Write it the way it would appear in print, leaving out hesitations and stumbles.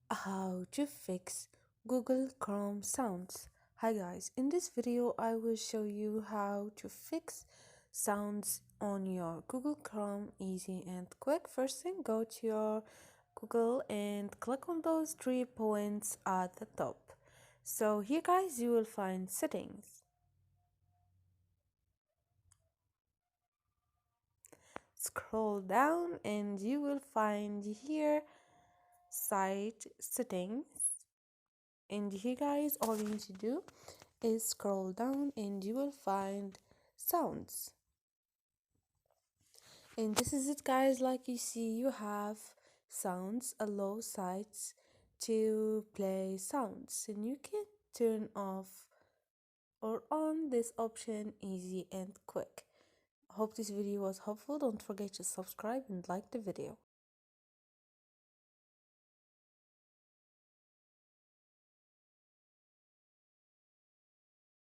How to fix Google Chrome sounds. Hi guys, in this video I will show you how to fix sounds on your Google Chrome easy and quick. First thing, go to your Google and click on those 3 points at the top. So here guys you will find settings. Scroll down and you will find here site settings. And here guys all you need to do is scroll down and you will find sounds. And this is it guys, like you see you have sounds, allow sites to play sounds, and you can turn off or on this option easy and quick. Hope this video was helpful. Don't forget to subscribe and like the video.